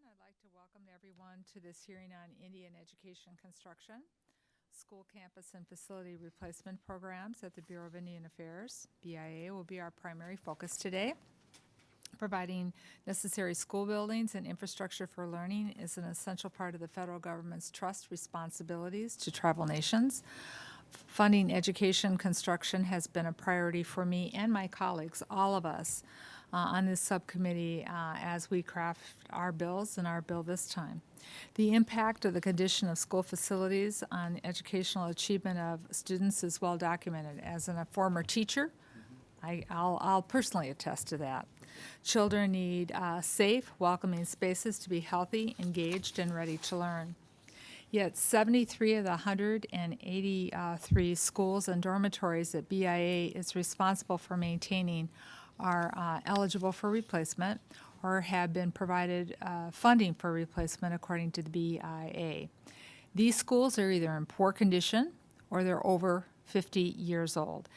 I'd like to welcome everyone to this hearing on Indian education construction, school campus and facility replacement programs at the Bureau of Indian Affairs. BIA will be our primary focus today. Providing necessary school buildings and infrastructure for learning is an essential part of the federal government's trust responsibilities to tribal nations. Funding education construction has been a priority for me and my colleagues, all of us, on this subcommittee as we craft our bills and our bill this time. The impact of the condition of school facilities on educational achievement of students is well documented. As a former teacher, I'll personally attest to that. Children need safe, welcoming spaces to be healthy, engaged, and ready to learn. Yet 73 of the 183 schools and dormitories that BIA is responsible for maintaining are eligible for replacement or have been provided funding for replacement according to the BIA. These schools are either in poor condition or they're over 50 years old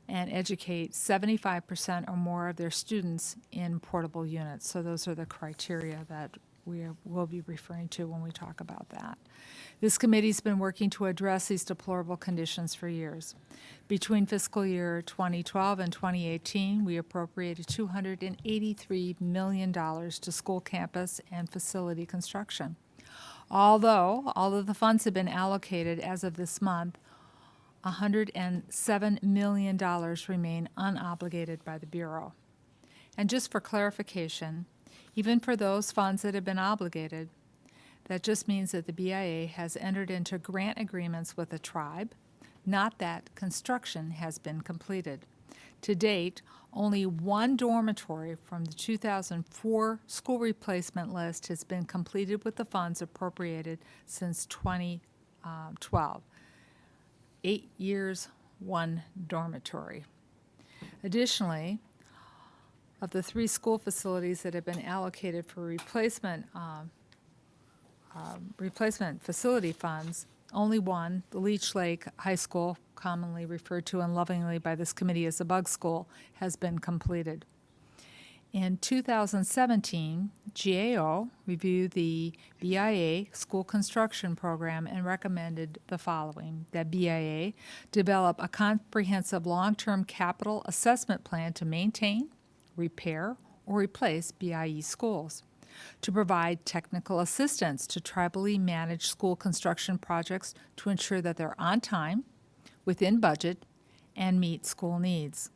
and educate 75% or more of their students in portable units. So those are the criteria that we will be referring to when we talk about that. This committee's been working to address these deplorable conditions for years. Between fiscal year 2012 and 2018, we appropriated $283 million to school campus and facility construction. Although all of the funds have been allocated as of this month, $107 million remain unobligated by the Bureau. And just for clarification, even for those funds that have been obligated, that just means that the BIA has entered into grant agreements with a tribe, not that construction has been completed. To date, only one dormitory from the 2004 school replacement list has been completed with the funds appropriated since 2012. 8 years, one dormitory. Additionally, of the 3 school facilities that have been allocated for replacement facility funds, only one, the Leech Lake High School, commonly referred to and lovingly by this committee as the Bug School, has been completed. In 2017, GAO reviewed the BIA school construction program and recommended the following: that BIA develop a comprehensive long-term capital assessment plan to maintain, repair, or replace BIE schools, to provide technical assistance to tribally managed school construction projects to ensure that they're on time, within budget, and meet school needs.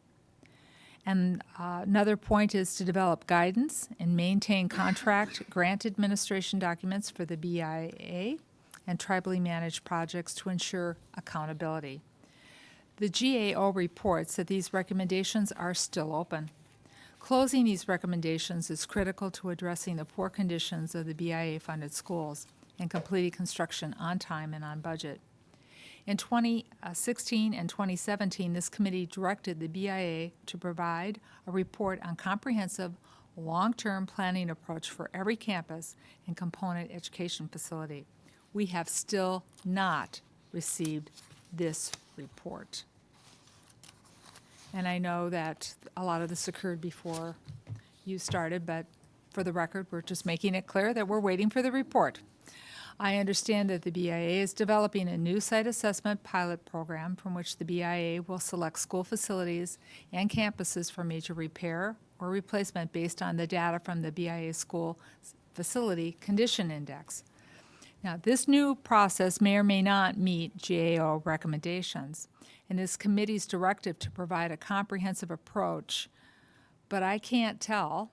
And another point is to develop guidance and maintain contract grant administration documents for the BIA and tribally managed projects to ensure accountability. The GAO reports that these recommendations are still open. Closing these recommendations is critical to addressing the poor conditions of the BIA-funded schools and completing construction on time and on budget. In 2016 and 2017, this committee directed the BIA to provide a report on comprehensive, long-term planning approach for every campus and component education facility. We have still not received this report. And I know that a lot of this occurred before you started, but for the record, we're just making it clear that we're waiting for the report. I understand that the BIA is developing a new site assessment pilot program from which the BIA will select school facilities and campuses for major repair or replacement based on the data from the BIA School Facility Condition Index. Now, this new process may or may not meet GAO recommendations, and this committee's directive to provide a comprehensive approach, but I can't tell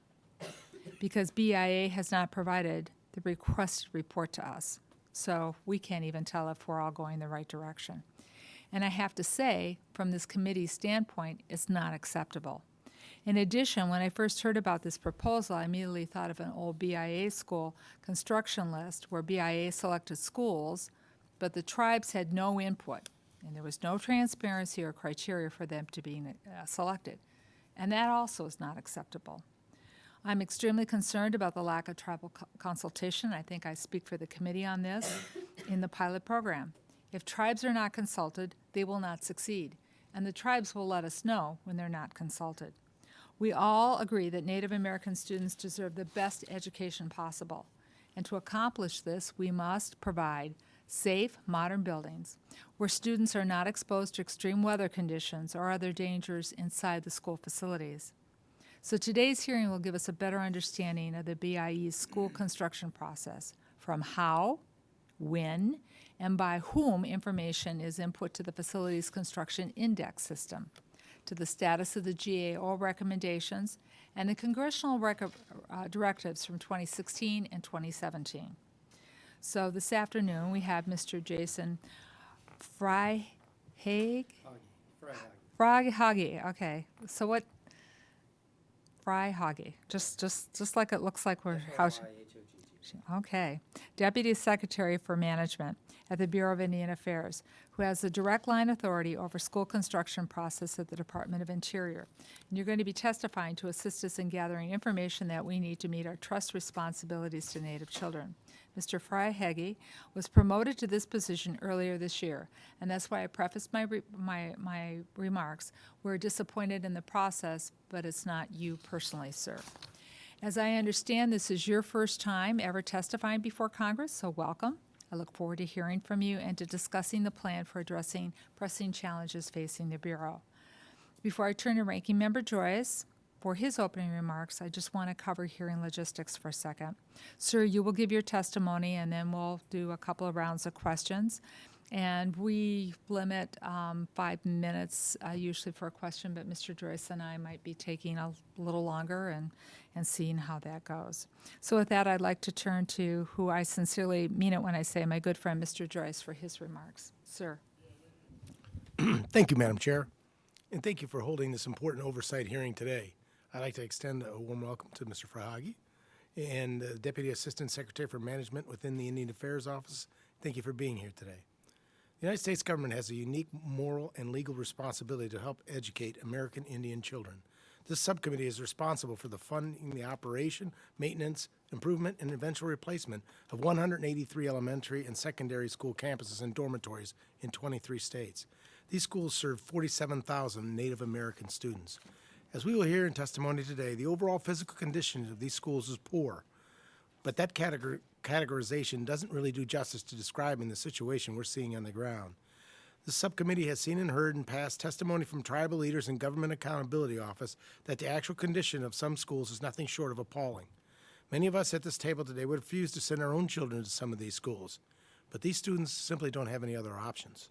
because BIA has not provided the requested report to us. So we can't even tell if we're all going the right direction. And I have to say, from this committee's standpoint, it's not acceptable. In addition, when I first heard about this proposal, I immediately thought of an old BIA school construction list where BIA selected schools, but the tribes had no input, and there was no transparency or criteria for them to be selected. And that also is not acceptable. I'm extremely concerned about the lack of tribal consultation. I think I speak for the committee on this in the pilot program. If tribes are not consulted, they will not succeed, and the tribes will let us know when they're not consulted. We all agree that Native American students deserve the best education possible, And to accomplish this, we must provide safe, modern buildings where students are not exposed to extreme weather conditions or other dangers inside the school facilities. So today's hearing will give us a better understanding of the BIE's school construction process, from how, when, and by whom information is input to the facilities construction index system, to the status of the GAO recommendations, and the congressional directives from 2016 and 2017. So this afternoon, we have Mr. Jason Freihage? Freihage, okay. So what? Freihage, just like it looks like we're, okay. Deputy Secretary for Management at the Bureau of Indian Affairs, who has the direct line authority over school construction process at the Department of Interior. And you're going to be testifying to assist us in gathering information that we need to meet our trust responsibilities to Native children. Mr. Freihage was promoted to this position earlier this year, and that's why I prefaced my remarks. We're disappointed in the process, but it's not you personally, sir. As I understand, this is your first time ever testifying before Congress, so welcome. I look forward to hearing from you and to discussing the plan for addressing pressing challenges facing the Bureau. Before I turn to Ranking Member Joyce for his opening remarks, I just want to cover hearing logistics for a second. Sir, you will give your testimony, and then we'll do a couple of rounds of questions. And we limit 5 minutes usually for a question, but Mr. Joyce and I might be taking a little longer and seeing how that goes. So with that, I'd like to turn to who I sincerely mean it when I say my good friend, Mr. Joyce, for his remarks. Sir. Thank you, Madam Chair, and thank you for holding this important oversight hearing today. I'd like to extend a warm welcome to Mr. Freihage and the Deputy Assistant Secretary for Management within the Indian Affairs Office. Thank you for being here today. The United States government has a unique moral and legal responsibility to help educate American Indian children. This subcommittee is responsible for the funding, the operation, maintenance, improvement, and eventual replacement of 183 elementary and secondary school campuses and dormitories in 23 states. These schools serve 47,000 Native American students. As we will hear in testimony today, the overall physical condition of these schools is poor, but that categorization doesn't really do justice to describing the situation we're seeing on the ground. The subcommittee has seen and heard in past testimony from tribal leaders and Government Accountability Office that the actual condition of some schools is nothing short of appalling. Many of us at this table today would refuse to send our own children to some of these schools, but these students simply don't have any other options.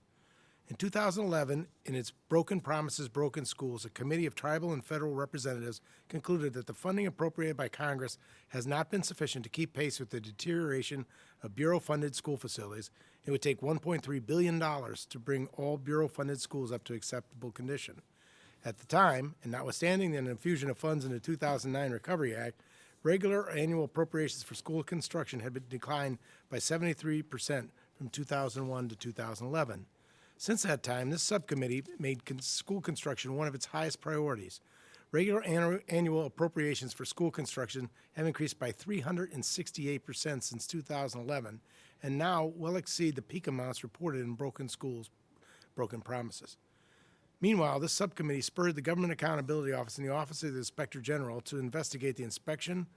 In 2011, in its Broken Promises, Broken Schools, a committee of tribal and federal representatives concluded that the funding appropriated by Congress has not been sufficient to keep pace with the deterioration of Bureau-funded school facilities. It would take $1.3 billion to bring all Bureau-funded schools up to acceptable condition. At the time, and notwithstanding an infusion of funds in the 2009 Recovery Act, regular annual appropriations for school construction had been declined by 73% from 2001 to 2011. Since that time, this subcommittee made school construction one of its highest priorities. Regular annual appropriations for school construction have increased by 368% since 2011, and now well exceed the peak amounts reported in Broken Schools, Broken Promises. Meanwhile, this subcommittee spurred the Government Accountability Office and the Office of the Inspector General to investigate the inspection,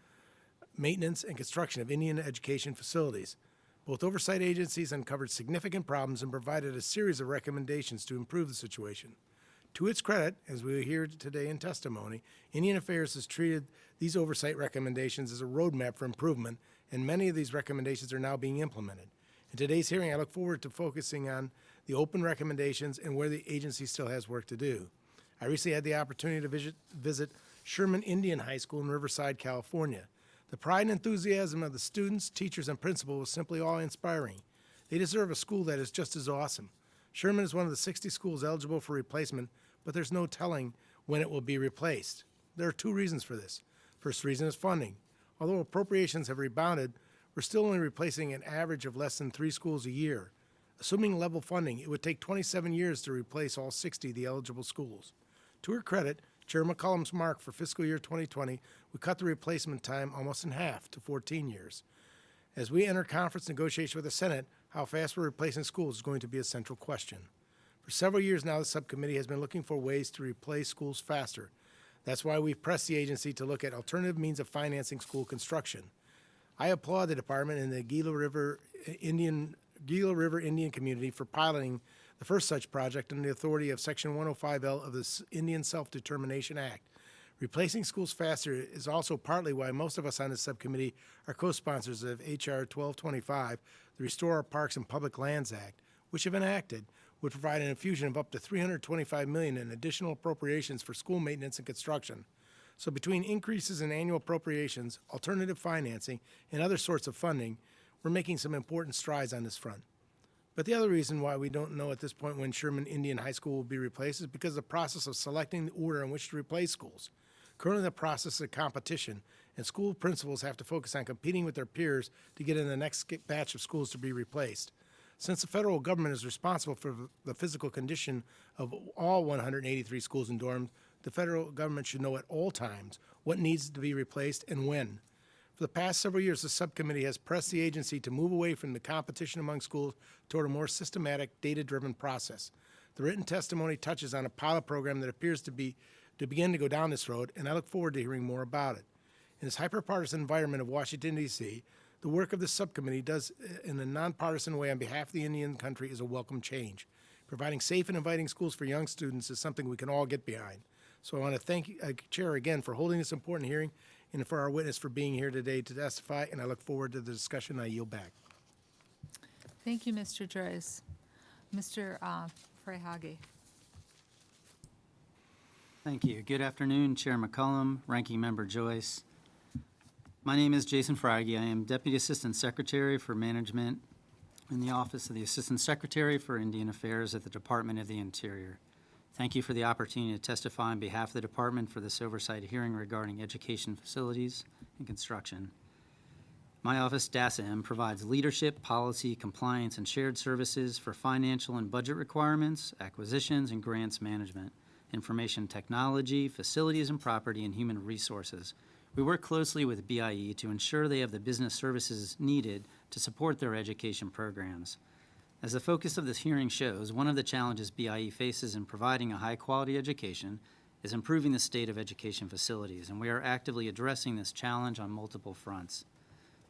maintenance, and construction of Indian education facilities. Both oversight agencies uncovered significant problems and provided a series of recommendations to improve the situation. To its credit, as we hear today in testimony, Indian Affairs has treated these oversight recommendations as a roadmap for improvement, and many of these recommendations are now being implemented. In today's hearing, I look forward to focusing on the open recommendations and where the agency still has work to do. I recently had the opportunity to visit Sherman Indian High School in Riverside, California. The pride and enthusiasm of the students, teachers, and principal was simply awe-inspiring. They deserve a school that is just as awesome. Sherman is one of the 60 schools eligible for replacement, but there's no telling when it will be replaced. There are two reasons for this. First reason is funding. Although appropriations have rebounded, we're still only replacing an average of less than 3 schools a year. Assuming level funding, it would take 27 years to replace all 60 of the eligible schools. To her credit, Chair McCollum's mark for fiscal year 2020 would cut the replacement time almost in half to 14 years. As we enter conference negotiation with the Senate, how fast we're replacing schools is going to be a central question. For several years now, the subcommittee has been looking for ways to replace schools faster. That's why we've pressed the agency to look at alternative means of financing school construction. I applaud the department and the Gila River Indian community for piloting the first such project under the authority of Section 105L of the Indian Self-Determination Act. Replacing schools faster is also partly why most of us on this subcommittee are co-sponsors of H.R. 1225, the Restore Our Parks and Public Lands Act, which, if enacted, would provide an infusion of up to $325 million in additional appropriations for school maintenance and construction. So between increases in annual appropriations, alternative financing, and other sorts of funding, we're making some important strides on this front. But the other reason why we don't know at this point when Sherman Indian High School will be replaced is because of the process of selecting the order in which to replace schools. Currently, the process is a competition, and school principals have to focus on competing with their peers to get in the next batch of schools to be replaced. Since the federal government is responsible for the physical condition of all 183 schools and dorms, the federal government should know at all times what needs to be replaced and when. For the past several years, the subcommittee has pressed the agency to move away from the competition among schools toward a more systematic, data-driven process. The written testimony touches on a pilot program that appears to begin to go down this road, and I look forward to hearing more about it. In this hyper-partisan environment of Washington, D.C., the work of this subcommittee does in a nonpartisan way on behalf of the Indian country is a welcome change. Providing safe and inviting schools for young students is something we can all get behind. So I want to thank Chair again for holding this important hearing and for our witness for being here today to testify, and I look forward to the discussion. I yield back. Thank you, Mr. Joyce. Mr. Frahage. Thank you. Good afternoon, Chair McCollum, Ranking Member Joyce. My name is Jason Frage. I am Deputy Assistant Secretary for Management in the Office of the Assistant Secretary for Indian Affairs at the Department of the Interior. Thank you for the opportunity to testify on behalf of the Department for this oversight hearing regarding education facilities and construction. My office, DASM, provides leadership, policy, compliance, and shared services for financial and budget requirements, acquisitions, and grants management, information technology, facilities and property, and human resources. We work closely with BIE to ensure they have the business services needed to support their education programs. As the focus of this hearing shows, one of the challenges BIE faces in providing a high-quality education is improving the state of education facilities, and we are actively addressing this challenge on multiple fronts.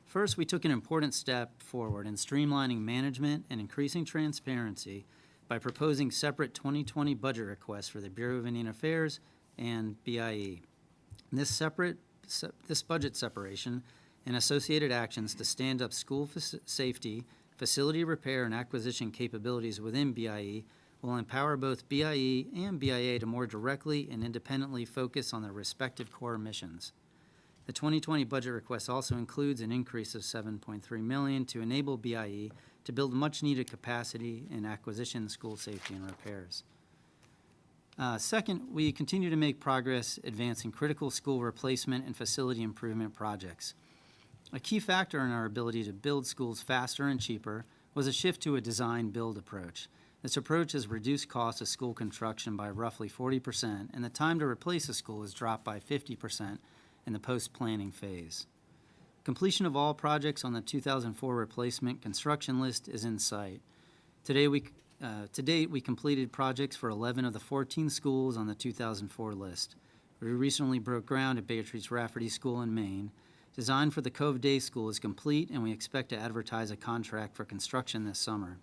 First, we took an important step forward in streamlining management and increasing transparency by proposing separate 2020 budget requests for the Bureau of Indian Affairs and BIE. This budget separation and associated actions to stand up school safety, facility repair, and acquisition capabilities within BIE will empower both BIE and BIA to more directly and independently focus on their respective core missions. The 2020 budget request also includes an increase of $7.3 million to enable BIE to build much-needed capacity in acquisition, school safety, and repairs. Second, we continue to make progress advancing critical school replacement and facility improvement projects. A key factor in our ability to build schools faster and cheaper was a shift to a design-build approach. This approach has reduced costs of school construction by roughly 40%, and the time to replace a school has dropped by 50% in the post-planning phase. Completion of all projects on the 2004 replacement construction list is in sight. To date, we completed projects for 11 of the 14 schools on the 2004 list. We recently broke ground at Beatrice Rafferty School in Maine. Design for the Cove Day School is complete, and we expect to advertise a contract for construction this summer.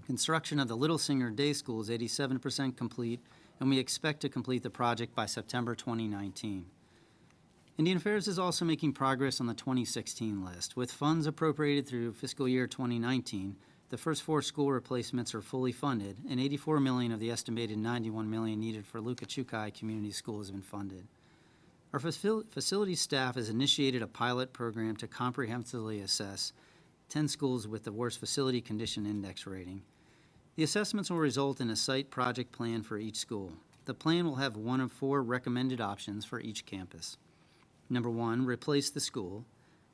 Construction of the Little Singer Day School is 87% complete, and we expect to complete the project by September 2019. Indian Affairs is also making progress on the 2016 list. With funds appropriated through fiscal year 2019, the first 4 school replacements are fully funded, and $84 million of the estimated $91 million needed for Lukachukai Community School has been funded. Our facilities staff has initiated a pilot program to comprehensively assess 10 schools with the worst facility condition index rating. The assessments will result in a site project plan for each school. The plan will have one of 4 recommended options for each campus. Number 1, replace the school.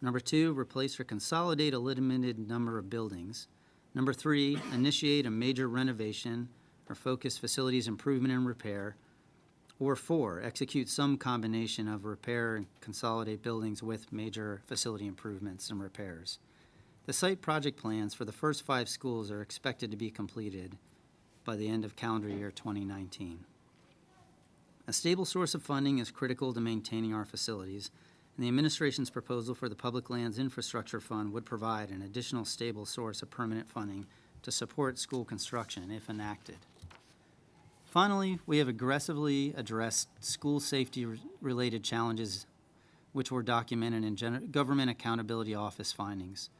Number 2, replace or consolidate a limited number of buildings. Number 3, initiate a major renovation or focus facilities improvement and repair. Or 4, execute some combination of repair and consolidate buildings with major facility improvements and repairs. The site project plans for the first 5 schools are expected to be completed by the end of calendar year 2019. A stable source of funding is critical to maintaining our facilities, and the administration's proposal for the Public Lands Infrastructure Fund would provide an additional stable source of permanent funding to support school construction if enacted. Finally, we have aggressively addressed school safety-related challenges which were documented in Government Accountability Office findings.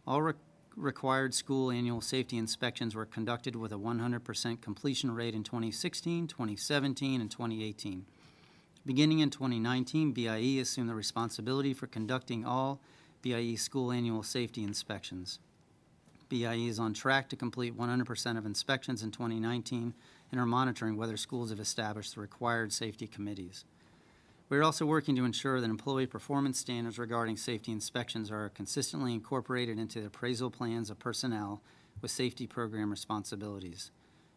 All required school annual safety inspections were conducted with a 100% completion rate in 2016, 2017, and 2018. Beginning in 2019, BIE assumed the responsibility for conducting all BIE school annual safety inspections. BIE is on track to complete 100% of inspections in 2019 and are monitoring whether schools have established the required safety committees. We are also working to ensure that employee performance standards regarding safety inspections are consistently incorporated into the appraisal plans of personnel with safety program responsibilities.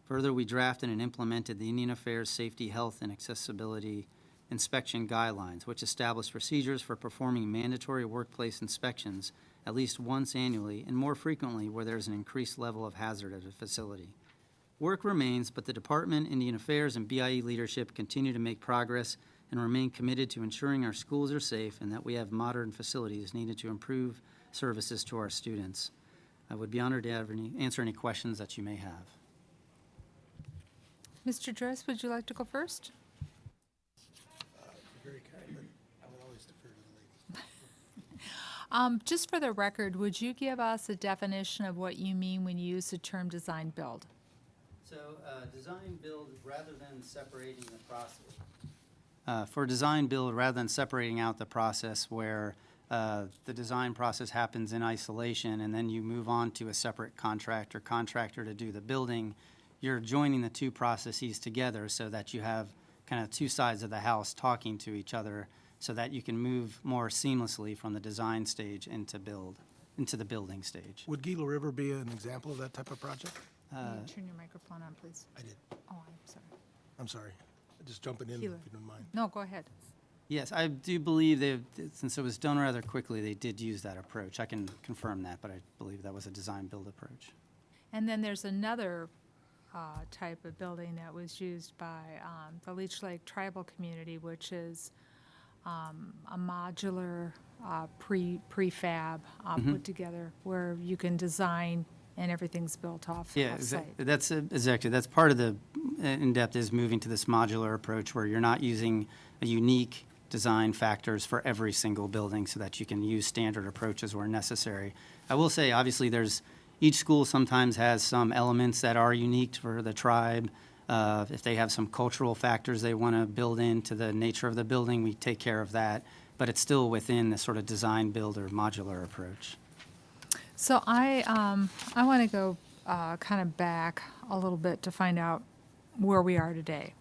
Further, we drafted and implemented the Indian Affairs Safety, Health, and Accessibility Inspection Guidelines, which establish procedures for performing mandatory workplace inspections at least once annually and more frequently where there is an increased level of hazard at a facility. Work remains, but the Department, Indian Affairs, and BIE leadership continue to make progress and remain committed to ensuring our schools are safe and that we have modern facilities needed to improve services to our students. I would be honored to answer any questions that you may have. Mr. Joyce, would you like to go first? Very kind, but I would always defer to the lady. Just for the record, would you give us a definition of what you mean when you use the term design build? So, design build rather than separating the process. For design build, rather than separating out the process where the design process happens in isolation and then you move on to a separate contractor to do the building, you're joining the two processes together so that you have kind of two sides of the house talking to each other so that you can move more seamlessly from the design stage into the building stage. Would Gila River be an example of that type of project? Can you turn your microphone on, please? I did. Oh, I'm sorry. I'm sorry. Just jumping in if Gila. you don't mind. No, go ahead. Yes, I do believe since it was done rather quickly, they did use that approach. I can confirm that, but I believe that was a design build approach. And then there's another type of building that was used by the Leech Lake Tribal Community, which is a modular prefab put together where you can design and everything's built off Yeah, site. that's exactly. That's part of the in-depth is moving to this modular approach where you're not using a unique design factors for every single building so that you can use standard approaches where necessary. I will say, obviously, each school sometimes has some elements that are unique for the tribe. If they have some cultural factors they want to build into the nature of the building, we take care of that. But it's still within the sort of design build or modular approach. So I want to go kind of back a little bit to find out where we are today.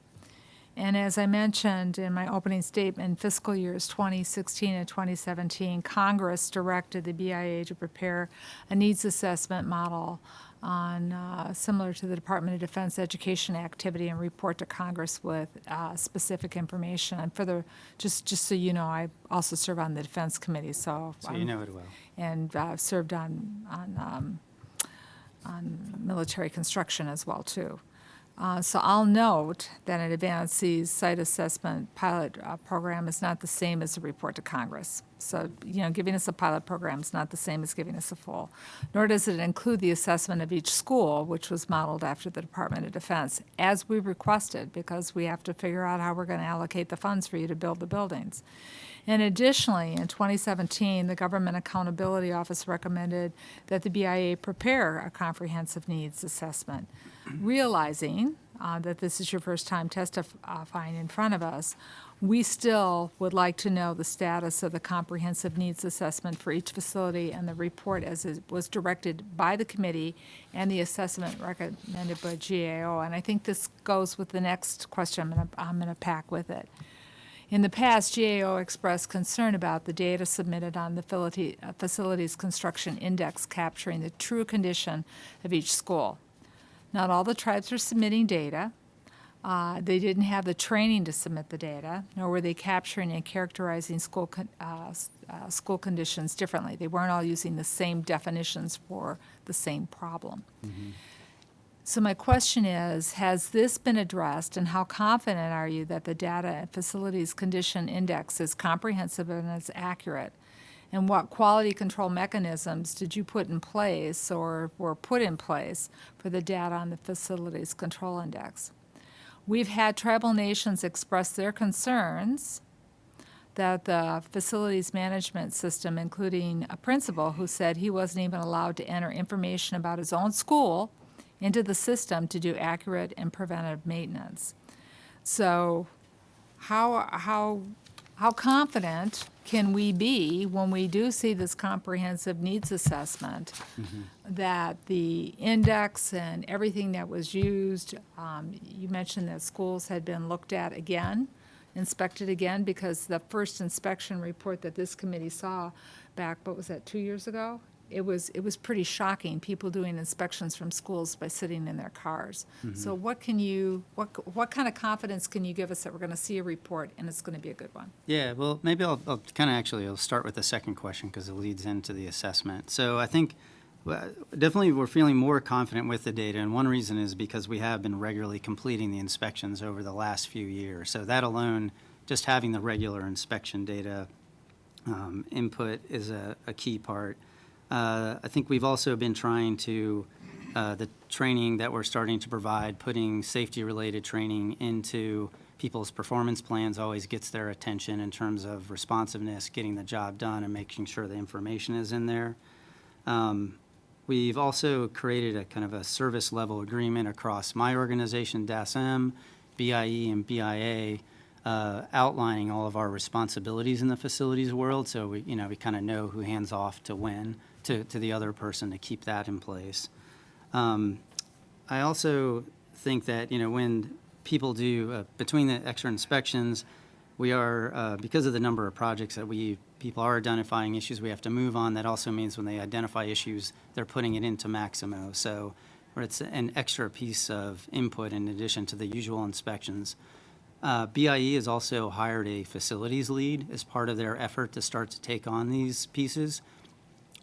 And as I mentioned in my opening statement, fiscal years 2016 and 2017, Congress directed the BIA to prepare a needs assessment model on similar to the Department of Defense education activity and report to Congress with specific information. And for the just so you know, I also serve on the Defense Committee, so You know it well. and served on military construction as well too. So I'll note that an advanced site assessment pilot program is not the same as a report to Congress. So, giving us a pilot program is not the same as giving us a full. Nor does it include the assessment of each school, which was modeled after the Department of Defense, as we requested, because we have to figure out how we're going to allocate the funds for you to build the buildings. And additionally, in 2017, the Government Accountability Office recommended that the BIA prepare a comprehensive needs assessment. Realizing that this is your first time testifying in front of us, we still would like to know the status of the comprehensive needs assessment for each facility and the report as it was directed by the committee and the assessment recommended by GAO. And I think this goes with the next question I'm going to pack with it. In the past, GAO expressed concern about the data submitted on the facilities construction index capturing the true condition of each school. Not all the tribes are submitting data. They didn't have the training to submit the data, nor were they capturing and characterizing school conditions differently. They weren't all using the same definitions for the same problem. So my question is, has this been addressed, and how confident are you that the Data and Facilities Condition Index is comprehensive and is accurate? And what quality control mechanisms did you put in place or were put in place for the data on the Facilities Control Index? We've had tribal nations express their concerns that the facilities management system, including a principal who said he wasn't even allowed to enter information about his own school into the system to do accurate and preventive maintenance. So how confident can we be when we do see this comprehensive needs assessment that the index and everything that was used, you mentioned that schools had been looked at again, inspected again, because the first inspection report that this committee saw back, what was that, 2 years ago? It was pretty shocking, people doing inspections from schools by sitting in their cars. So what kind of confidence can you give us that we're going to see a report and it's going to be a good one? Yeah, well, maybe I'll kind of I'll start with the second question because it leads into the assessment. So I think definitely we're feeling more confident with the data, and one reason is because we have been regularly completing the inspections over the last few years. So that alone, just having the regular inspection data input is a key part. I think we've also been trying to, the training that we're starting to provide, putting safety-related training into people's performance plans always gets their attention in terms of responsiveness, getting the job done, and making sure the information is in there. We've also created a kind of a service-level agreement across my organization, DASM, BIE, and BIA, outlining all of our responsibilities in the facilities world. So we kind of know who hands off to when to the other person to keep that in place. I also think that, when people do, between the extra inspections, we are, because of the number of projects that people are identifying issues we have to move on, that also means when they identify issues, they're putting it into Maximo. So where it's an extra piece of input in addition to the usual inspections. BIE has also hired a facilities lead as part of their effort to start to take on these pieces.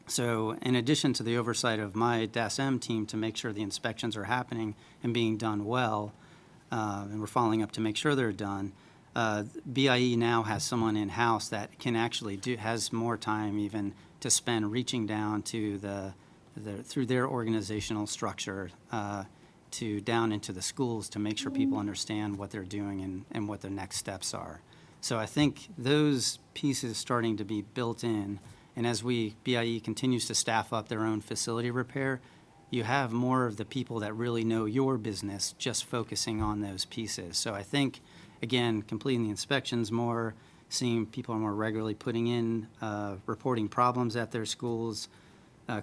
So in addition to the oversight of my DASM team to make sure the inspections are happening and being done well, and we're following up to make sure they're done, BIE now has someone in-house that can actually has more time even to spend reaching down to through their organizational structure to down into the schools to make sure people understand what they're doing and what their next steps are. So I think those pieces starting to be built in, and as BIE continues to staff up their own facility repair, you have more of the people that really know your business just focusing on those pieces. So I think, again, completing the inspections more, seeing people are more regularly putting in, reporting problems at their schools,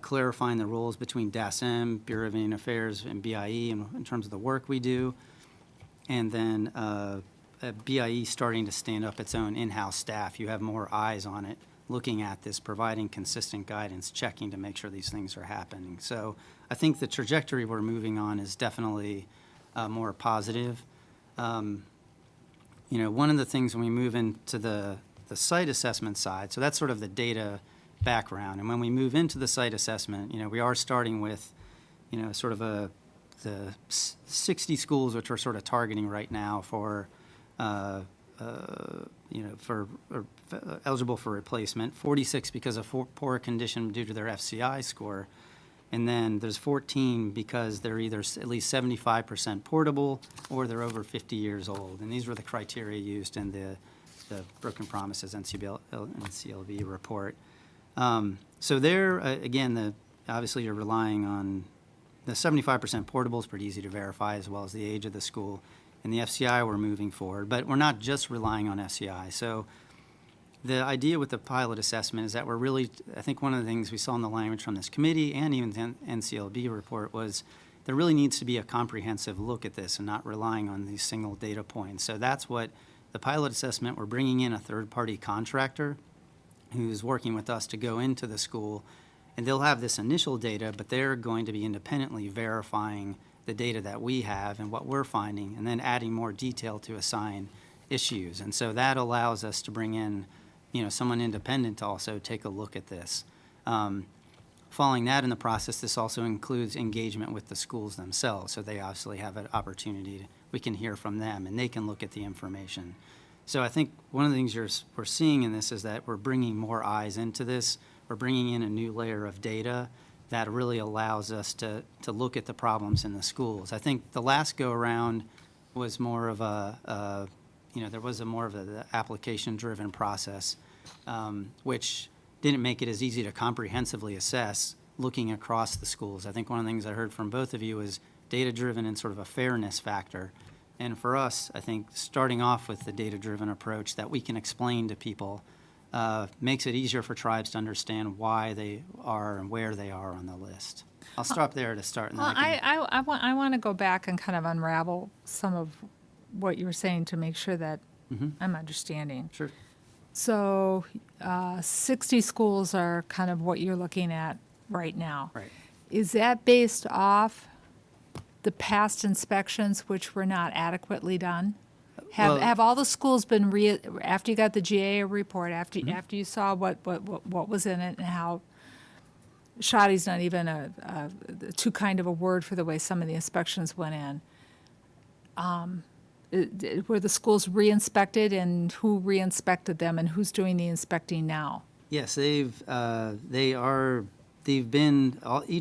clarifying the roles between DASM, Bureau of Indian Affairs, and BIE in terms of the work we do, and then BIE starting to stand up its own in-house staff. You have more eyes on it, looking at this, providing consistent guidance, checking to make sure these things are happening. So I think the trajectory we're moving on is definitely more positive. One of the things when we move into the site assessment side, so that's sort of the data background. And when we move into the site assessment, we are starting with, sort of the 60 schools which we're sort of targeting right now for, eligible for replacement, 46 because of poor condition due to their FCI score. And then there's 14 because they're either at least 75% portable or they're over 50 years old. And these were the criteria used in the Broken Promises NCLB report. So there, again, obviously you're relying on the 75% portable is pretty easy to verify, as well as the age of the school. And the FCI, we're moving forward. But we're not just relying on FCI. So the idea with the pilot assessment is that we're really, I think one of the things we saw in the language from this committee and even the NCLB report was there really needs to be a comprehensive look at this and not relying on these single data points. So that's what the pilot assessment, we're bringing in a third-party contractor who's working with us to go into the school, and they'll have this initial data, but they're going to be independently verifying the data that we have and what we're finding, and then adding more detail to assign issues. And so that allows us to bring in, someone independent to also take a look at this. following that in the process, this also includes engagement with the schools themselves. So they obviously have an opportunity we can hear from them and they can look at the information. So I think one of the things we're seeing in this is that we're bringing more eyes into this. We're bringing in a new layer of data that really allows us to look at the problems in the schools. I think the last go-around was more of there was more of the application-driven process, which didn't make it as easy to comprehensively assess looking across the schools. I think one of the things I heard from both of you is data-driven and sort of a fairness factor. And for us, I think starting off with the data-driven approach that we can explain to people makes it easier for tribes to understand why they are and where they are on the list. I'll stop there to start. And then Well, I want to go back and kind of unravel some of what you were saying to make sure that I'm understanding. Sure. So 60 schools are kind of what you're looking at right now. Right. Is that based off the past inspections which were not adequately done? Well- Have all the schools been after you got the GA report, after you saw what was in it and how shoddy's not even a too kind of a word for the way some of the inspections went in. Were the schools re-inspected, and who re-inspected them, and who's doing the inspecting now? Yes, each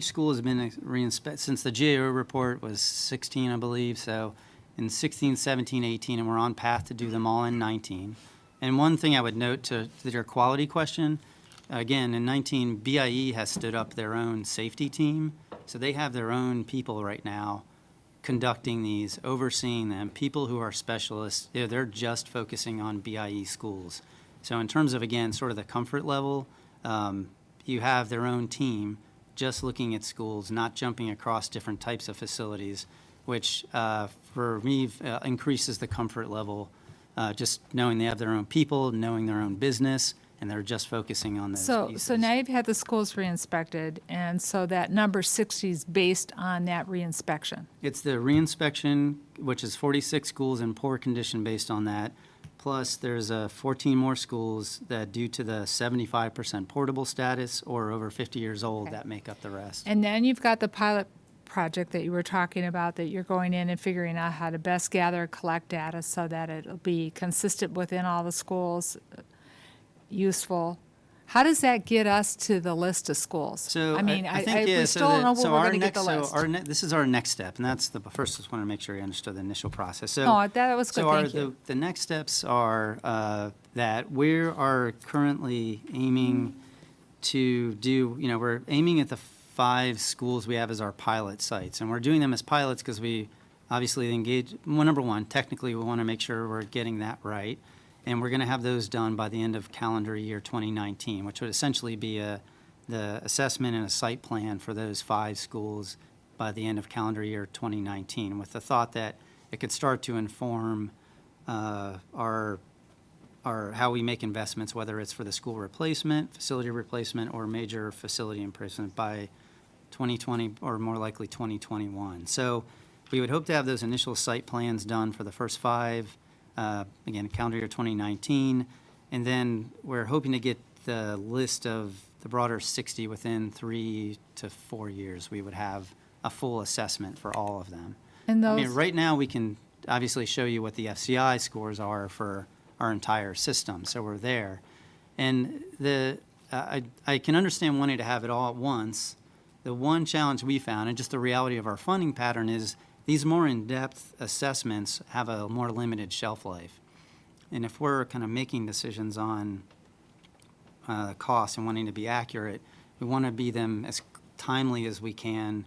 school has been re-inspected since the GAO report was 16, I believe. So in 16, 17, 18, and we're on path to do them all in 19. And one thing I would note to your quality question, again, in 19, BIE has stood up their own safety team. So they have their own people right now conducting these, overseeing them, people who are specialists. They're just focusing on BIE schools. So in terms of, again, sort of the comfort level, you have their own team just looking at schools, not jumping across different types of facilities, which for me increases the comfort level, just knowing they have their own people, knowing their own business, and they're just focusing on those pieces. So now you've had the schools re-inspected, and so that number 60 is based on that re-inspection. It's the reinspection, which is 46 schools in poor condition based on that. Plus, there's 14 more schools that, due to the 75% portable status or over 50 years old, Okay. that make up the rest. And then you've got the pilot project that you were talking about, that you're going in and figuring out how to best gather, collect data so that it'll be consistent within all the schools, useful. How does that get us to the list of schools? So I mean, I think, yeah, we so still don't know so where we're our going to get the next- list. so this is our next step, and that's first, just want to make sure you understood the initial process. So, No, that was good, so thank you. the next steps are that we are currently aiming to do, we're aiming at the 5 schools we have as our pilot sites, and we're doing them as pilots because we obviously engage, well, number one, technically we want to make sure we're getting that right. And we're going to have those done by the end of calendar year 2019, which would essentially be the assessment and a site plan for those 5 schools by the end of calendar year 2019, with the thought that it could start to inform our how we make investments, whether it's for the school replacement, facility replacement, or major facility improvement by 2020 or more likely 2021. So we would hope to have those initial site plans done for the first 5. Again, calendar year 2019, and then we're hoping to get the list of the broader 60 within 3 to 4 years. We would have a full assessment for all of them. And I mean, those, right now, we can obviously show you what the FCI scores are for our entire system, so we're there. And I can understand wanting to have it all at once. The one challenge we found, and just the reality of our funding pattern, is these more in-depth assessments have a more limited shelf life. And if we're kind of making decisions on costs and wanting to be accurate, we want to be them as timely as we can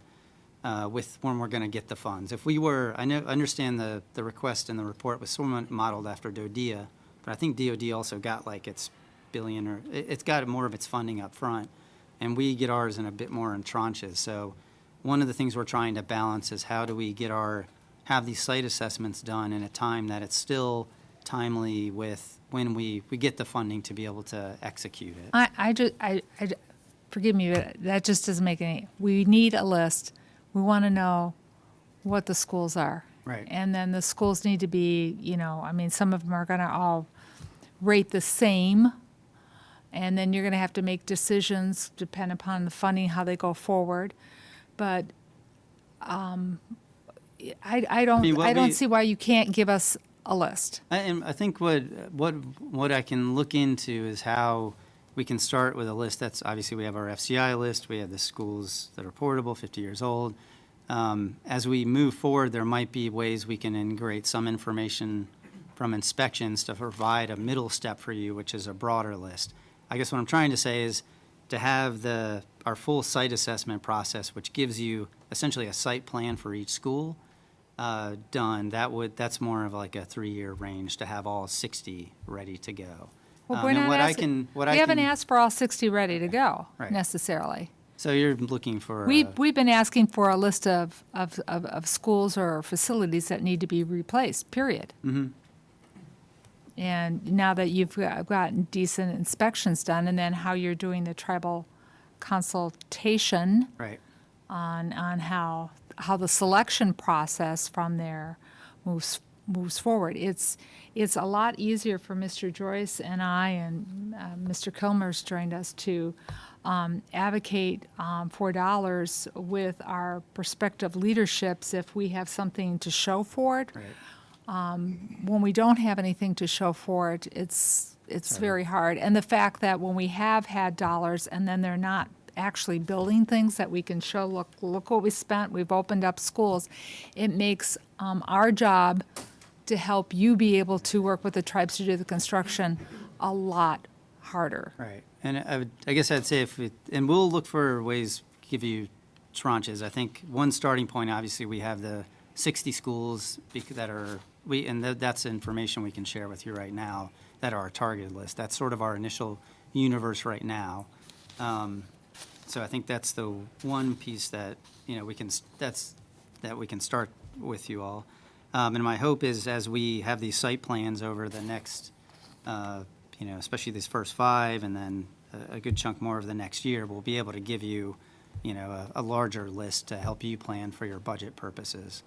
with when we're going to get the funds. If we were, I understand the request in the report was somewhat modeled after DODEA, but I think DOD also got like its billion, or it's got more of its funding up front, and we get ours in a bit more in tranches. So one of the things we're trying to balance is how do we have these site assessments done in a time that it's still timely with when we get the funding to be able to execute it. I forgive me, but that just doesn't make any, we need a list. We want to know what the schools are. Right. And then the schools need to be, I mean, some of them are going to all rate the same. and then you're going to have to make decisions depending upon the funding, how they go forward. But I don't see why you can't give us a list. And I think what I can look into is how we can start with a list. That's obviously, we have our FCI list, we have the schools that are portable, 50 years old. As we move forward, there might be ways we can integrate some information from inspections to provide a middle step for you, which is a broader list. I guess what I'm trying to say is to have our full site assessment process, which gives you essentially a site plan for each school, done. That's more of like a 3-year range to have all 60 ready to go. Well, we're And not what I asking, can, we haven't asked for all 60 ready to go Right. necessarily. So you're looking for. We've been asking for a list of schools or facilities that need to be replaced, period. Mhm. And now that you've gotten decent inspections done, and then how you're doing the tribal consultation Right. on how the selection process from there moves forward. It's a lot easier for Mr. Joyce and I, and Mr. Kilmer's joined us to advocate for dollars with our prospective leaderships if we have something to show for it. Right. When we don't have anything to show for it, it's very hard. And the fact that when we have had dollars and then they're not actually building things that we can show, look what we spent, we've opened up schools, it makes our job to help you be able to work with the tribes to do the construction a lot harder. Right. And I guess I'd say and we'll look for ways to give you tranches. I think one starting point, obviously, we have the 60 schools that are, that's information we can share with you right now that are our targeted list. That's sort of our initial universe right now. So I think that's the one piece that, we can start with you all. And my hope is as we have these site plans over the next, especially these first 5 and then a good chunk more of the next year, we'll be able to give you, a larger list to help you plan for your budget purposes.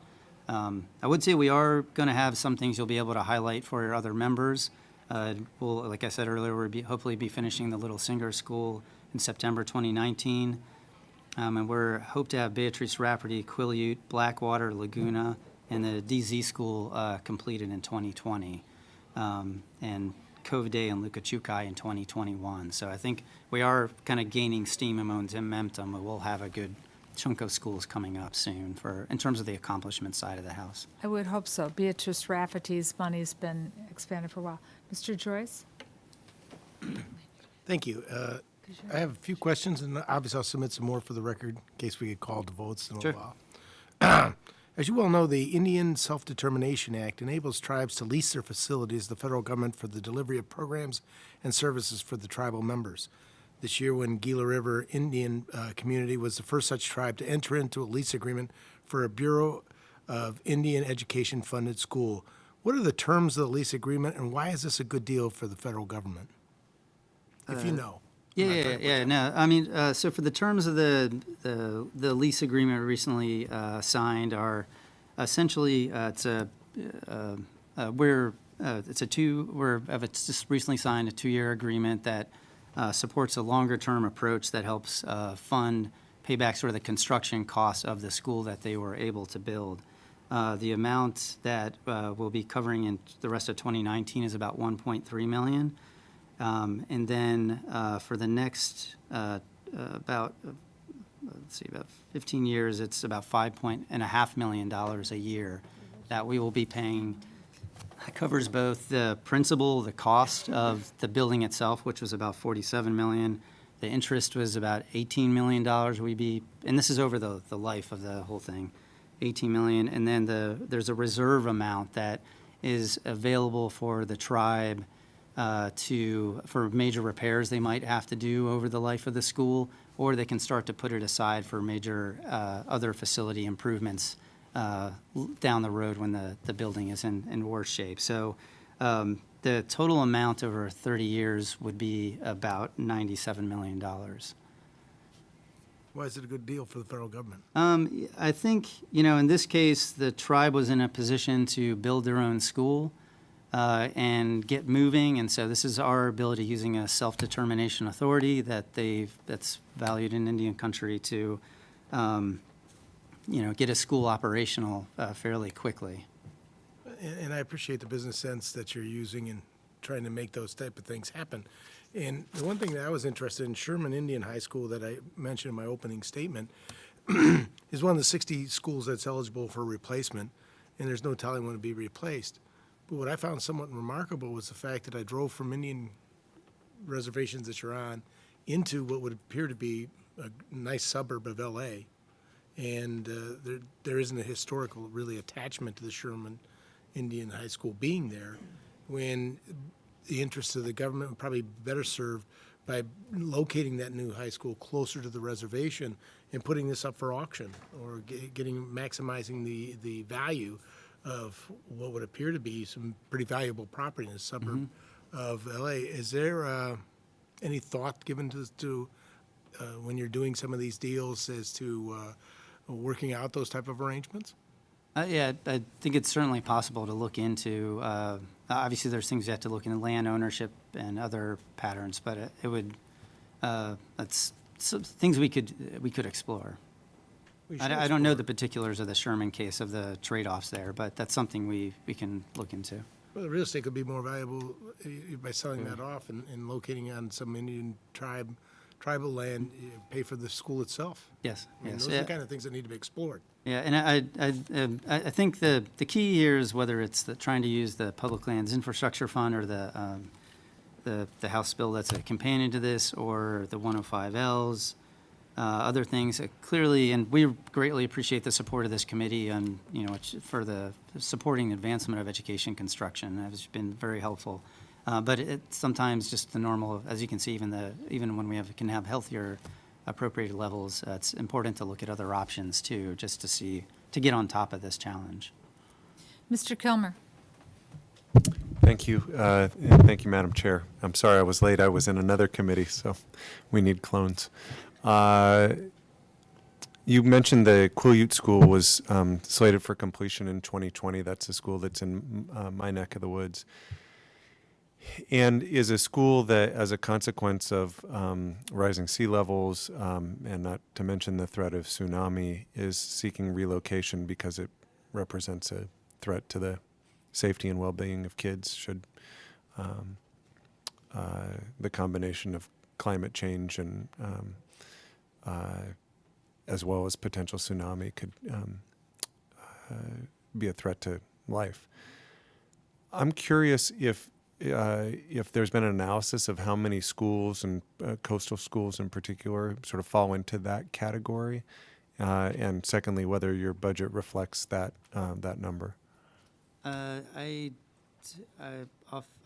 I would say we are going to have some things you'll be able to highlight for your other members. We'll, like I said earlier, we'll hopefully be finishing the Little Singer School in September 2019. And we're hope to have Beatrice Rafferty, Quileute, Blackwater, Laguna, and the DZ School completed in 2020. And Cove Day and Lukachukai in 2021. So I think we are kind of gaining steam and momentum. We'll have a good chunk of schools coming up soon in terms of the accomplishment side of the house. I would hope so. Beatrice Rafferty's money's been expanded for a while. Mr. Joyce? Thank you. I have a few questions, and obviously I'll submit some more for the record in case we get called to votes in a Sure. while. As you well know, the Indian Self-Determination Act enables tribes to lease their facilities to the federal government for the delivery of programs and services for the tribal members. This year, when Gila River Indian community was the first such tribe to enter into a lease agreement for a Bureau of Indian Education funded school. What are the terms of the lease agreement, and why is this a good deal for the federal government? If you know. Yeah. No, I mean, so for the terms of the lease agreement recently signed are essentially we've just recently signed a 2-year agreement that supports a longer-term approach that helps pay back sort of the construction costs of the school that they were able to build. The amount that we'll be covering in the rest of 2019 is about $1.3 million. And then for the next about 15 years, it's about $5.5 million a year that we will be paying. That covers both the principal, the cost of the building itself, which was about $47 million. The interest was about $18 million. And this is over the life of the whole thing, $18 million. And then there's a reserve amount that is available for the tribe for major repairs they might have to do over the life of the school, or they can start to put it aside for major other facility improvements down the road when the building is in worse shape. So the total amount over 30 years would be about $97 million. Why is it a good deal for the federal government? I think, in this case, the tribe was in a position to build their own school. and get moving. And so this is our ability, using a self-determination authority that's valued in Indian country, to get a school operational fairly quickly. And I appreciate the business sense that you're using in trying to make those type of things happen. And the one thing that I was interested in, Sherman Indian High School that I mentioned in my opening statement, is one of the 60 schools that's eligible for replacement, and there's no telling when it'll be replaced. But what I found somewhat remarkable was the fact that I drove from Indian reservations that you're on into what would appear to be a nice suburb of LA. And there isn't a historical, really, attachment to the Sherman Indian High School being there, when the interests of the government would probably be better served by locating that new high school closer to the reservation and putting this up for auction, or maximizing the value of what would appear to be some pretty valuable property in a suburb of LA. Is there any thought given to when you're doing some of these deals as to working out those type of arrangements? Yeah, I think it's certainly possible to look into. Obviously, there's things you have to look into, land ownership and other patterns, but it would. That's some things we could explore. I don't know the particulars of the Sherman case, of the trade-offs there, but that's something we can look into. Well, the real estate could be more valuable by selling that off and locating on some Indian tribal land, pay for the school itself. Yes, I mean, yes. those are the kind of things that need to be explored. Yeah, and I think the key here is whether it's trying to use the Public Lands Infrastructure Fund, or the House bill that's a companion to this, or the 105Ls, other things. Clearly, and we greatly appreciate the support of this committee on, for the supporting advancement of education construction. That has been very helpful. But it's sometimes just the normal, as you can see, even when we can have healthier appropriated levels, it's important to look at other options too, just to get on top of this challenge. Mr. Kilmer. Thank you. And thank you, Madam Chair. I'm sorry I was late. I was in another committee, so we need clones. You mentioned the Quileute School was slated for completion in 2020. That's a school that's in my neck of the woods, and is a school that, as a consequence of rising sea levels, and not to mention the threat of tsunami, is seeking relocation because it represents a threat to the safety and well-being of kids should the combination of climate change and as well as potential tsunami could be a threat to life. I'm curious if there's been an analysis of how many schools, and coastal schools in particular, sort of fall into that category, and secondly, whether your budget reflects that number. I'd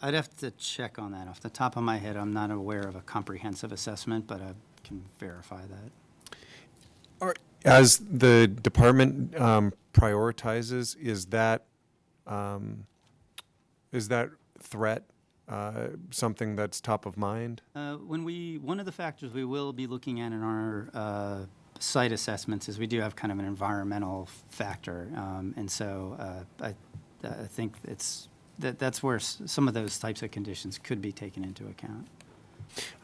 have to check on that. Off the top of my head, I'm not aware of a comprehensive assessment, but I can verify that. As the department prioritizes, is that threat something that's top of mind? One of the factors we will be looking at in our site assessments is we do have kind of an environmental factor, and so I think that's where some of those types of conditions could be taken into account.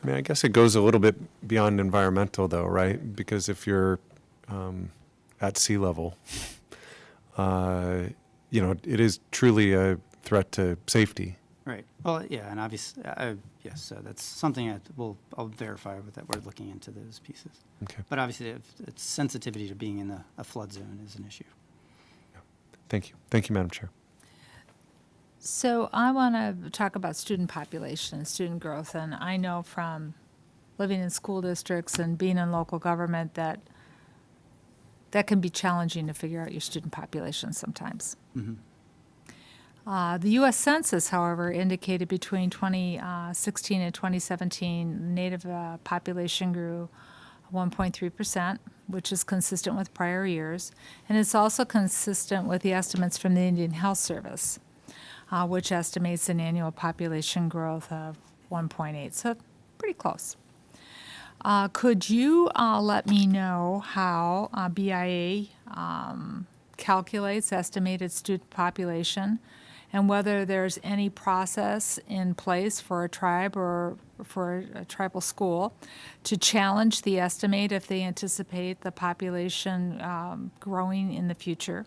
I mean, I guess it goes a little bit beyond environmental, though, right? Because if you're at sea level, it is truly a threat to safety. Right. Well, yeah, and obviously, yes. So that's something I'll verify that we're looking into those pieces. Okay. But obviously, it's sensitivity to being in a flood zone is an issue. Yeah. Thank you. Thank you, Madam Chair. So I want to talk about student population and student growth. And I know from living in school districts and being in local government that can be challenging to figure out your student population sometimes. Mm-hmm. The U.S. Census, however, indicated between 2016 and 2017, Native population grew 1.3%, which is consistent with prior years. And it's also consistent with the estimates from the Indian Health Service, which estimates an annual population growth of 1.8, so pretty close. Could you let me know how BIA calculates estimated student population, and whether there's any process in place for a tribe or for a tribal school to challenge the estimate if they anticipate the population growing in the future.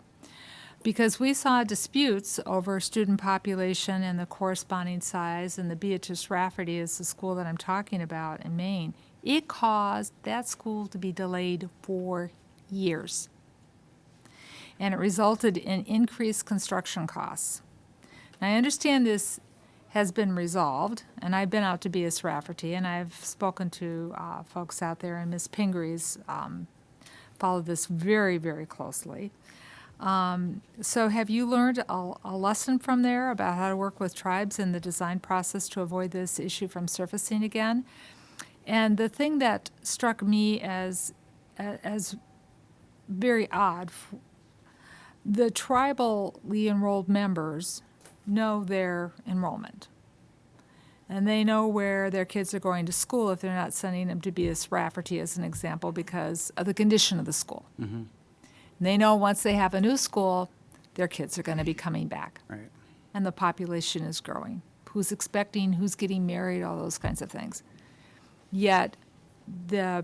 Because we saw disputes over student population and the corresponding size, and the Beatrice Rafferty is the school that I'm talking about in Maine. It caused that school to be delayed for years. And it resulted in increased construction costs. Now, I understand this has been resolved, and I've been out to Beatrice Rafferty, and I've spoken to folks out there, and Ms. Pingree's followed this very, very closely. So have you learned a lesson from there about how to work with tribes in the design process to avoid this issue from surfacing again? And the thing that struck me as very odd, the tribally enrolled members know their enrollment. And they know where their kids are going to school if they're not sending them to Beatrice Rafferty, as an example, because of the condition of the school. Mm-hmm. They know once they have a new school, their kids are going to be coming back. Right. And the population is growing. Who's expecting, who's getting married, all those kinds of things. Yet the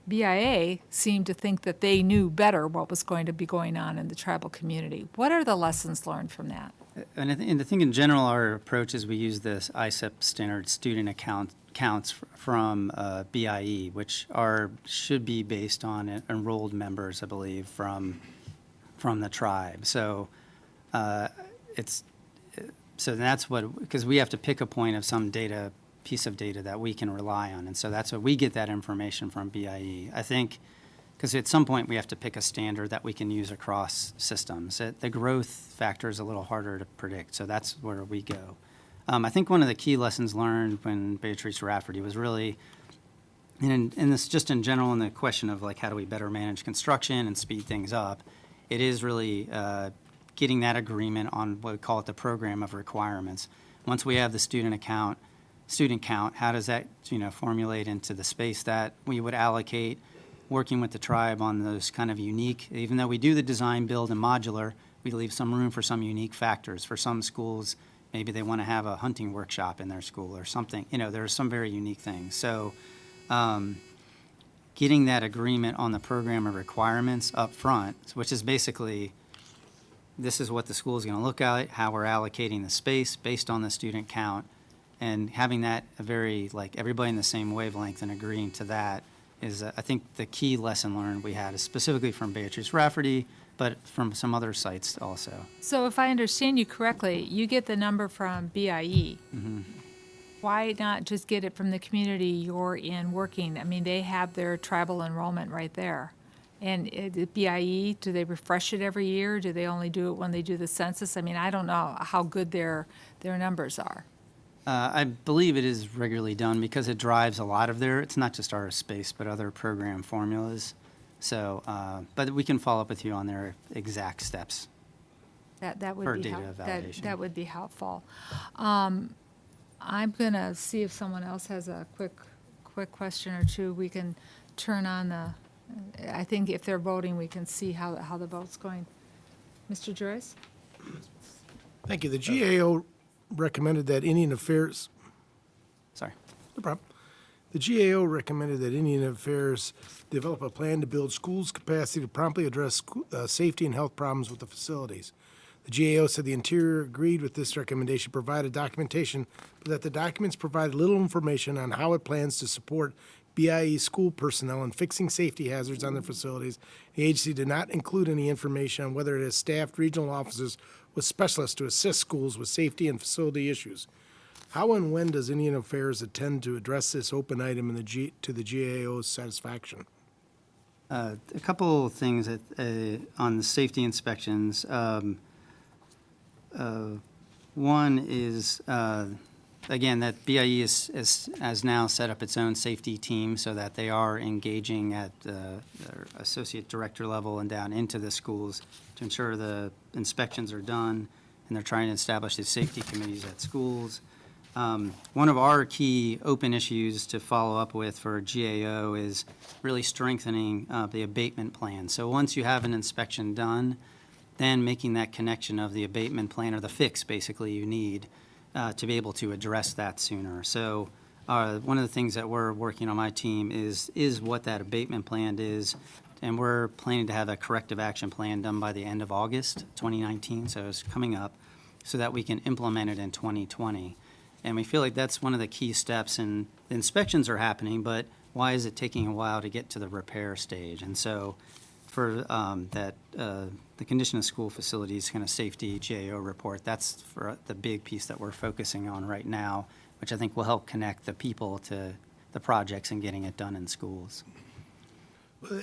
BIA seemed to think that they knew better what was going to be going on in the tribal community. What are the lessons learned from that? And I think in general, our approach is we use this ISEP standard student counts from BIE, which should be based on enrolled members, I believe, from the tribe. So that's what, because we have to pick a point of some piece of data that we can rely on, and so that's what we get that information from BIE. I think because at some point we have to pick a standard that we can use across systems. The growth factor is a little harder to predict, so that's where we go. I think one of the key lessons learned when Beatrice Rafferty was really, and this just in general, in the question of like how do we better manage construction and speed things up, it is really getting that agreement on what we call it the program of requirements. Once we have the student count, how does that formulate into the space that we would allocate? Working with the tribe on those kind of unique, even though we do the design, build, and modular, we leave some room for some unique factors. For some schools, maybe they want to have a hunting workshop in their school or something. There are some very unique things. So getting that agreement on the program of requirements up front, which is basically this is what the school is going to look at, how we're allocating the space based on the student count, and having that everybody in the same wavelength and agreeing to that is, I think, the key lesson learned we had is specifically from Beatrice Rafferty, but from some other sites also. So if I understand you correctly, you get the number from BIE. Mm-hmm. Why not just get it from the community you're in working? I mean, they have their tribal enrollment right there. And BIE, do they refresh it every year? Do they only do it when they do the census? I mean, I don't know how good their numbers are. I believe it is regularly done because it drives a lot of it's not just our space, but other program formulas. So, but we can follow up with you on their exact steps. That would For be data validation. that would be helpful. I'm going to see if someone else has a quick question or two. We can turn on I think if they're voting, we can see how the vote's going. Mr. Joyce? Thank you. The GAO recommended that Indian Affairs, Sorry. no problem. The GAO recommended that Indian Affairs develop a plan to build schools' capacity to promptly address safety and health problems with the facilities. The GAO said the Interior agreed with this recommendation, provided documentation, but that the documents provided little information on how it plans to support BIE school personnel in fixing safety hazards on their facilities. The agency did not include any information on whether it has staffed regional offices with specialists to assist schools with safety and facility issues. How and when does Indian Affairs intend to address this open item to the GAO's satisfaction? A couple things on the safety inspections. One is, again, that BIE has now set up its own safety team so that they are engaging at the associate director level and down into the schools to ensure the inspections are done, and they're trying to establish these safety committees at schools. One of our key open issues to follow up with for GAO is really strengthening the abatement plan. So once you have an inspection done, then making that connection of the abatement plan or the fix basically you need to be able to address that sooner. So one of the things that we're working on my team is what that abatement plan is, and we're planning to have a corrective action plan done by the end of August 2019, so it's coming up, so that we can implement it in 2020. And we feel like that's one of the key steps, and the inspections are happening, but why is it taking a while to get to the repair stage? And so for the condition of school facilities kind of safety GAO report, that's for the big piece that we're focusing on right now, which I think will help connect the people to the projects and getting it done in schools.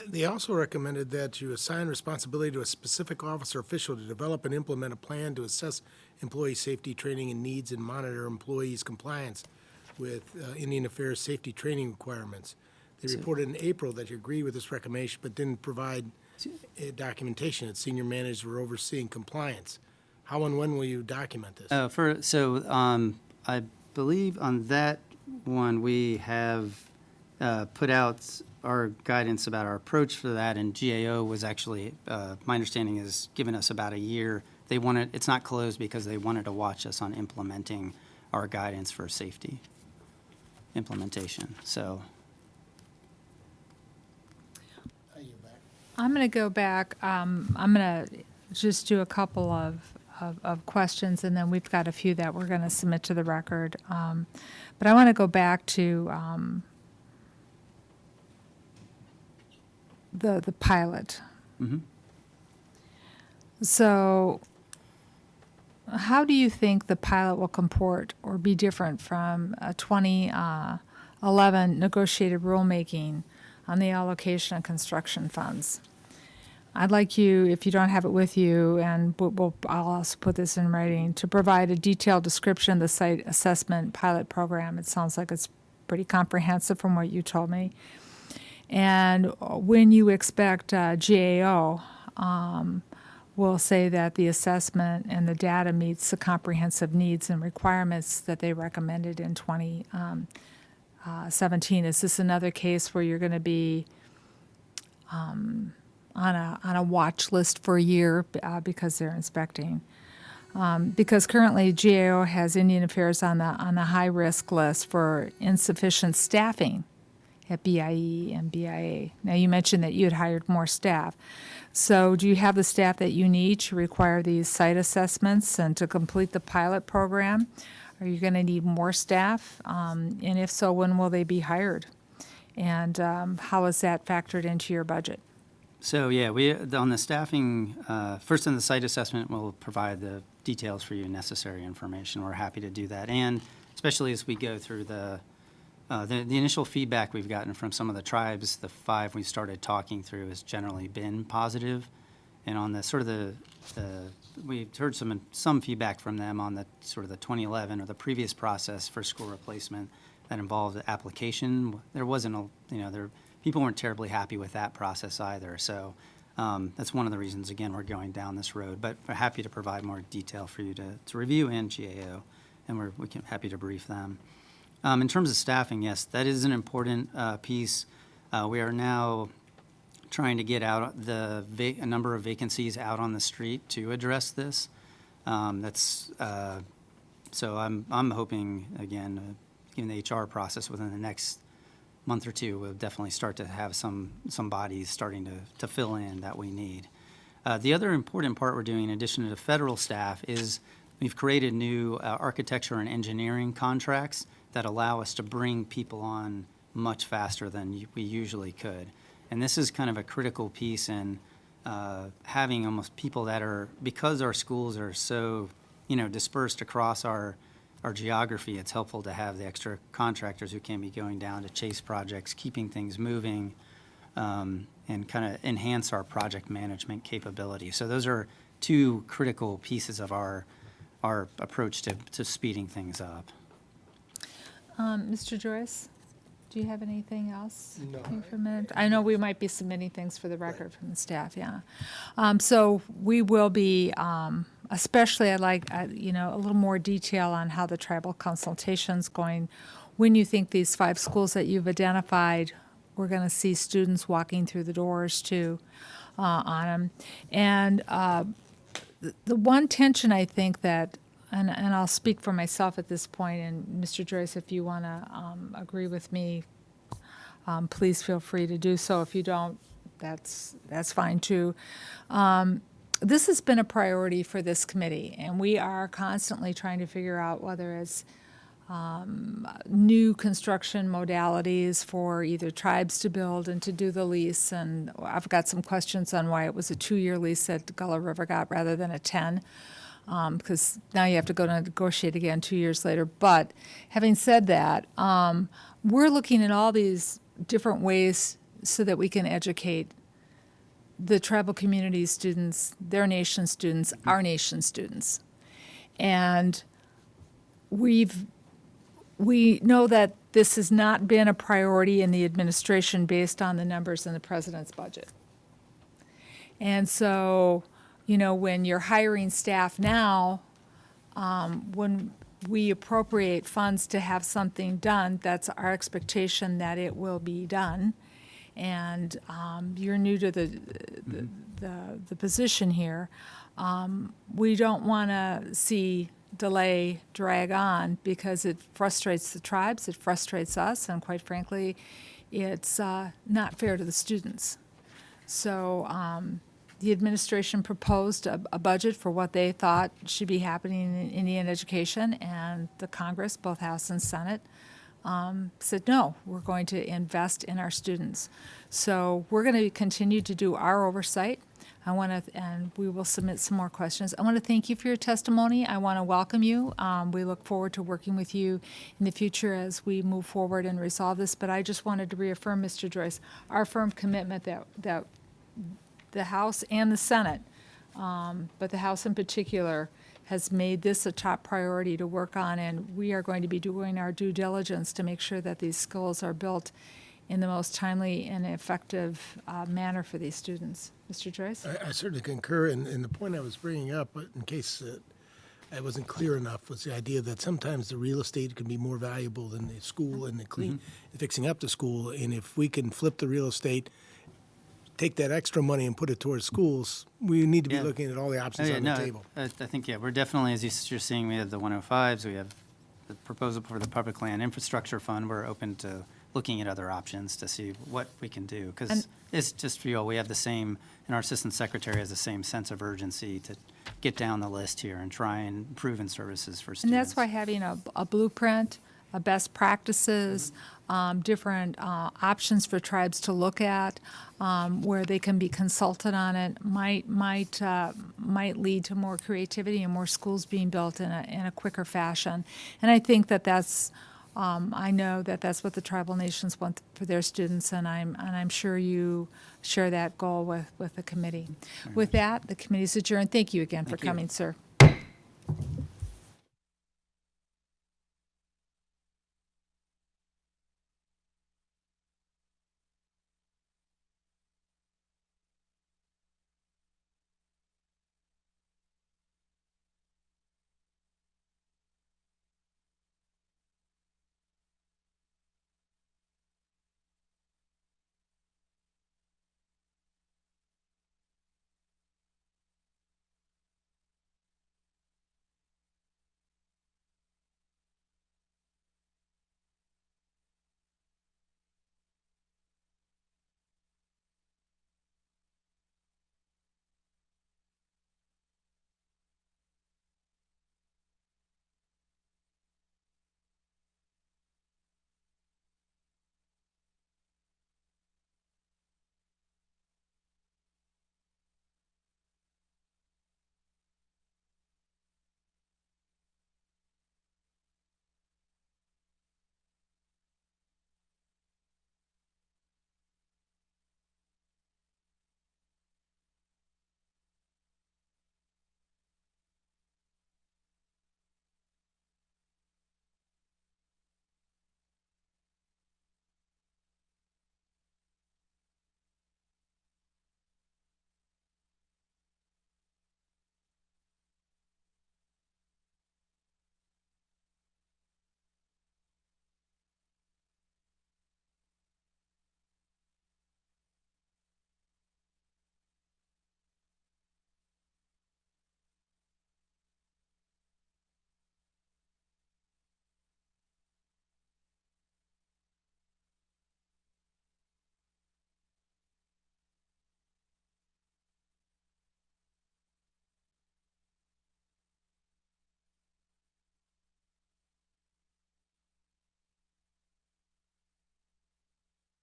They also recommended that you assign responsibility to a specific officer official to develop and implement a plan to assess employee safety training and needs and monitor employees' compliance with Indian Affairs safety training requirements. They reported in April that you agree with this recommendation, but didn't provide documentation that senior managers were overseeing compliance. How and when will you document this? I believe on that one, we have put out our guidance about our approach for that, and GAO was actually, my understanding is, given us about a year. They wanted, it's not closed because they wanted to watch us on implementing our guidance for safety implementation, so. I'm going to go back. I'm going to just do a couple of questions, and then we've got a few that we're going to submit to the record. But I want to go back to the pilot. Mm-hmm. So how do you think the pilot will comport or be different from a 2011 negotiated rulemaking on the allocation of construction funds? I'd like you, if you don't have it with you, and I'll also put this in writing, to provide a detailed description of the site assessment pilot program. It sounds like it's pretty comprehensive from what you told me. And when you expect GAO will say that the assessment and the data meets the comprehensive needs and requirements that they recommended in 2017. Is this another case where you're going to be on a watch list for a year because they're inspecting? Because currently GAO has Indian Affairs on the high risk list for insufficient staffing at BIE and BIA. Now you mentioned that you had hired more staff. So do you have the staff that you need to require these site assessments and to complete the pilot program? Are you going to need more staff? And if so, when will they be hired? And how is that factored into your budget? So, yeah, we, on the staffing, first in the site assessment, we'll provide the details for you, necessary information. We're happy to do that. And especially as we go through the initial feedback we've gotten from some of the tribes, the 5 we started talking through has generally been positive. And on the sort of we've heard some feedback from them on the sort of the 2011 or the previous process for school replacement that involved the application. There wasn't people weren't terribly happy with that process either. So that's one of the reasons, again, we're going down this road. But we're happy to provide more detail for you to review, and GAO, and we're happy to brief them. In terms of staffing, yes, that is an important piece. We are now trying to get out a number of vacancies out on the street to address this. So I'm hoping, again, given the HR process within the next month or two, we'll definitely start to have some bodies starting to fill in that we need. The other important part we're doing, in addition to the federal staff, is we've created new architecture and engineering contracts that allow us to bring people on much faster than we usually could. And this is kind of a critical piece in having almost people that are, because our schools are so, dispersed across our geography, it's helpful to have the extra contractors who can be going down to chase projects, keeping things moving, and kind of enhance our project management capability. So those are 2 critical pieces of our approach to speeding things up. Mr. Joyce, do you have anything else? No. For a minute? I know we might be submitting things for the record from the staff, yeah. So we will be, especially I'd like, a little more detail on how the tribal consultation's going. When you think these 5 schools that you've identified, we're going to see students walking through the doors too on them. And the one tension I think that, and I'll speak for myself at this point, and Mr. Joyce, if you want to agree with me, please feel free to do so. If you don't, that's fine too. This has been a priority for this committee, and we are constantly trying to figure out whether it's new construction modalities for either tribes to build and to do the lease. And I've got some questions on why it was a 2-year lease that Gullah River got rather than a 10, because now you have to go to negotiate again 2 years later. But having said that, we're looking at all these different ways so that we can educate the tribal community students, their nation students, our nation students. And we know that this has not been a priority in the administration based on the numbers in the president's budget. And so, you know, when you're hiring staff now, when we appropriate funds to have something done, that's our expectation that it will be done. And you're new to the position here. We don't want to see delay drag on because it frustrates the tribes, it frustrates us, and quite frankly, it's not fair to the students. So the administration proposed a budget for what they thought should be happening in Indian education, and the Congress, both House and Senate, said, no, we're going to invest in our students. So we're going to continue to do our oversight. And we will submit some more questions. I want to thank you for your testimony. I want to welcome you. We look forward to working with you in the future as we move forward and resolve this. But I just wanted to reaffirm, Mr. Joyce, our firm commitment that the House and the Senate, but the House in particular, has made this a top priority to work on, and we are going to be doing our due diligence to make sure that these schools are built in the most timely and effective manner for these students. Mr. Joyce? I certainly concur, and the point I was bringing up, but in case I wasn't clear enough, was the idea that sometimes the real estate can be more valuable than the school and the fixing up the school. And if we can flip the real estate, take that extra money and put it towards schools, we need to be Yeah. looking at all the options on the table. I think, yeah, we're definitely, as you're seeing, we have the 105s, we have the proposal for the Public Land Infrastructure Fund. We're open to looking at other options to see what we can do, because it's just real. We have the same, and our assistant secretary has the same sense of urgency to get down the list here and try and improve in services for students. And that's why having a blueprint, a best practices, different options for tribes to look at, where they can be consulted on it, might lead to more creativity and more schools being built in a quicker fashion. And I think that's I know that that's what the tribal nations want for their students, and I'm sure you share that goal with the committee. With that, the committee is adjourned. Thank you again for Thank you. coming, sir.